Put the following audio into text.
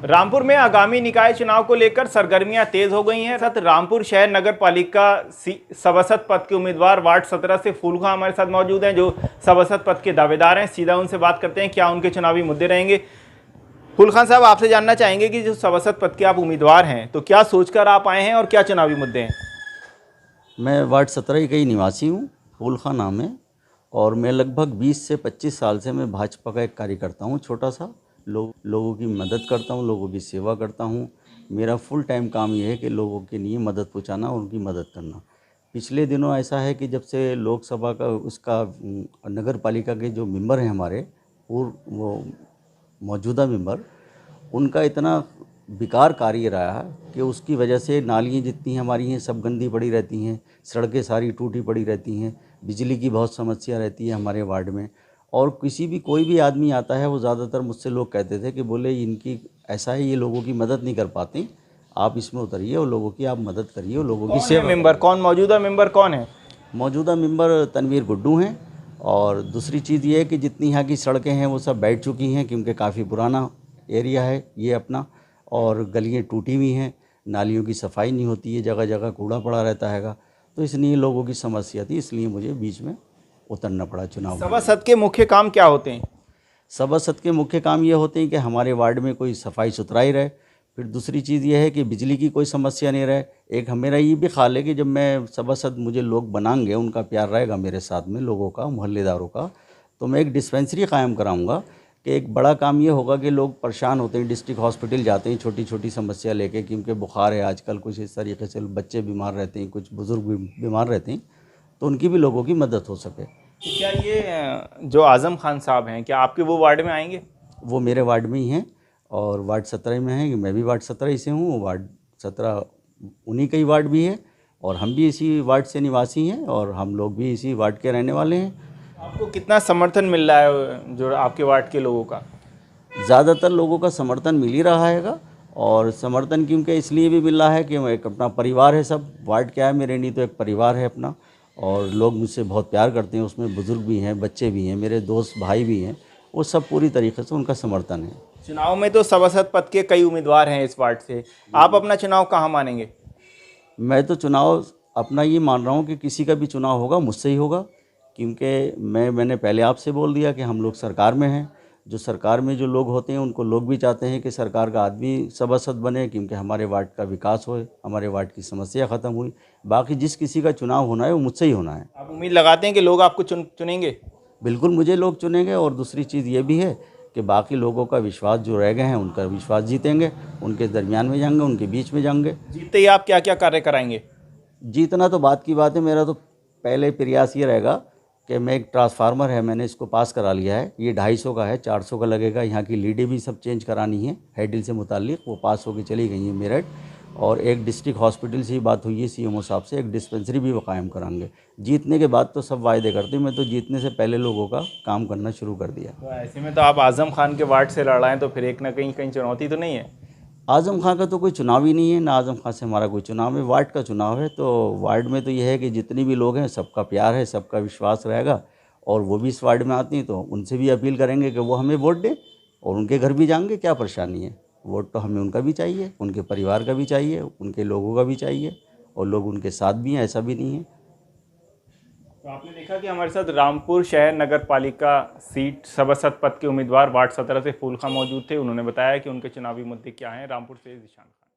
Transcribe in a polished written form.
रामपुर में आगामी निकाय चुनाव को लेकर सरगर्मियां तेज हो गई हैं। साथ रामपुर शहर नगर पालिका सभासद पद के उम्मीदवार वार्ड 17 से फूल खां हमारे साथ मौजूद हैं, जो सभासद पद के दावेदार हैं। सीधा उनसे बात करते हैं, क्या उनके चुनावी मुद्दे रहेंगे। फूल खां साहब, आपसे जानना चाहेंगे कि जो सभासद पद के आप उम्मीदवार हैं, तो क्या सोचकर आप आए हैं और क्या चुनावी मुद्दे हैं। मैं वार्ड 17 का ही निवासी हूँ, फूल खां नाम है, और मैं लगभग 20 से 25 साल से मैं भाजपा का एक कार्यकर्ता हूँ। छोटा सा लोगों की मदद करता हूँ, लोगों की सेवा करता हूँ। मेरा फुल टाइम काम ये है कि लोगों के लिए मदद पहुँचाना और उनकी मदद करना। पिछले दिनों ऐसा है कि जब से लोकसभा का उसका नगर पालिका के जो मेंबर हैं हमारे वो मौजूदा मेंबर, उनका इतना बेकार कार्य रहा है कि उसकी वजह से नालियाँ जितनी हमारी हैं सब गंदी पड़ी रहती हैं, सड़कें सारी टूटी पड़ी रहती हैं, बिजली की बहुत समस्या रहती है हमारे वार्ड में। और कोई भी आदमी आता है, वो ज़्यादातर मुझसे लोग कहते थे कि बोले इनकी ऐसा है, ये लोगों की मदद नहीं कर पाते, आप इसमें उतरिए और लोगों की आप मदद करिए और लोगों की सेवा। मेंबर कौन, मौजूदा मेंबर कौन है? मौजूदा मेंबर तनवीर गुड्डू हैं। और दूसरी चीज़ ये है कि जितनी यहाँ की सड़कें हैं वो सब बैठ चुकी हैं, क्योंकि काफ़ी पुराना एरिया है ये अपना, और गलियाँ टूटी हुई हैं, नालियों की सफाई नहीं होती है, जगह जगह कूड़ा पड़ा रहता हैगा। तो इसलिए लोगों की समस्या थी, इसलिए मुझे बीच में उतरना पड़ा चुनाव। सभासद के मुख्य काम क्या होते हैं? सभासद के मुख्य काम ये होते हैं कि हमारे वार्ड में कोई सफाई सुथराई रहे। फिर दूसरी चीज़ ये है कि बिजली की कोई समस्या नहीं रहे। एक मेरा ये भी ख्याल है कि जब मैं सभासद मुझे लोग बनाएंगे, उनका प्यार रहेगा मेरे साथ में, लोगों का, मोहल्लेदारों का, तो मैं एक डिस्पेंसरी कायम कराऊंगा। कि एक बड़ा काम ये होगा कि लोग परेशान होते हैं, डिस्ट्रिक्ट हॉस्पिटल जाते हैं छोटी छोटी समस्या लेके, क्योंकि बुखार है आजकल, कुछ इस तरीके से बच्चे बीमार रहते हैं, कुछ बुज़ुर्ग भी बीमार रहते हैं, तो उनकी भी लोगों की मदद हो सके। क्या ये जो आज़म खान साहब हैं, क्या आपके वो वार्ड में आएंगे? वो मेरे वार्ड में ही हैं और वार्ड 17 में हैं। मैं भी वार्ड 17 से हूँ, वार्ड 17 उन्हीं का ही वार्ड भी है, और हम भी इसी वार्ड से निवासी हैं, और हम लोग भी इसी वार्ड के रहने वाले हैं। आपको कितना समर्थन मिल रहा है जो आपके वार्ड के लोगों का? ज़्यादातर लोगों का समर्थन मिल ही रहा हैगा, और समर्थन क्योंकि इसलिए भी मिल रहा है कि एक अपना परिवार है, सब वार्ड क्या है मेरे लिए तो एक परिवार है अपना, और लोग मुझसे बहुत प्यार करते हैं। उसमें बुज़ुर्ग भी हैं, बच्चे भी हैं, मेरे दोस्त भाई भी हैं, वो सब पूरी तरीके से उनका समर्थन है। चुनाव में तो सभासद पद के कई उम्मीदवार हैं इस वार्ड से, आप अपना चुनाव कहाँ मानेंगे? मैं तो चुनाव अपना ये मान रहा हूँ कि किसी का भी चुनाव होगा मुझसे ही होगा, क्योंकि मैंने पहले आपसे बोल दिया कि हम लोग सरकार में हैं। जो सरकार में जो लोग होते हैं उनको लोग भी चाहते हैं कि सरकार का आदमी सभासद बने, क्योंकि हमारे वार्ड का विकास होए, हमारे वार्ड की समस्या ख़त्म हुई। बाकी जिस किसी का चुनाव होना है वो मुझसे ही होना है। आप उम्मीद लगाते हैं कि लोग आपको चुनेंगे? बिल्कुल मुझे लोग चुनेंगे, और दूसरी चीज़ ये भी है कि बाकी लोगों का विश्वास जो रह गए हैं उनका विश्वास जीतेंगे, उनके दरमियान में जाएंगे, उनके बीच में जाएंगे। जीतते ही आप क्या क्या कार्य कराएंगे? जीतना तो बात की बात है, मेरा तो पहले प्रयास ये रहेगा कि मैं एक ट्रांसफार्मर है, मैंने इसको पास करा लिया है, ये 250 का है, 400 का लगेगा। यहाँ की लीडें भी सब चेंज करानी है हेडिल से मुताल्लिक, वो पास होकर चली गई हैं मेरठ। और एक डिस्ट्रिक्ट हॉस्पिटल से ही बात हुई है सीएमओ साहब से, एक डिस्पेंसरी भी वो कायम कराएंगे। जीतने के बाद तो सब वायदे करते हैं, मैं तो जीतने से पहले लोगों का काम करना शुरू कर दिया। तो ऐसे में तो आप आज़म खान के वार्ड से लड़ रहे हैं, तो फिर एक ना कहीं चुनौती तो नहीं है? आज़म खान का तो कोई चुनाव ही नहीं है, ना आज़म खान से हमारा कोई चुनाव है, वार्ड का चुनाव है। तो वार्ड में तो यह है कि जितने भी लोग हैं सबका प्यार है, सबका विश्वास रहेगा, और वो भी इस वार्ड में आती हैं, तो उनसे भी अपील करेंगे कि वो हमें वोट दें, और उनके घर भी जाएंगे, क्या परेशानी है। वोट तो हमें उनका भी चाहिए, उनके परिवार का भी चाहिए, उनके लोगों का भी चाहिए, और लोग उनके साथ भी हैं, ऐसा भी नहीं है। तो आपने देखा कि हमारे साथ रामपुर शहर नगर पालिका सीट सभासद पद के उम्मीदवार वार्ड 17 से फूल खां मौजूद थे। उन्होंने बताया कि उनके चुनावी मुद्दे क्या हैं। रामपुर से जिशान खान।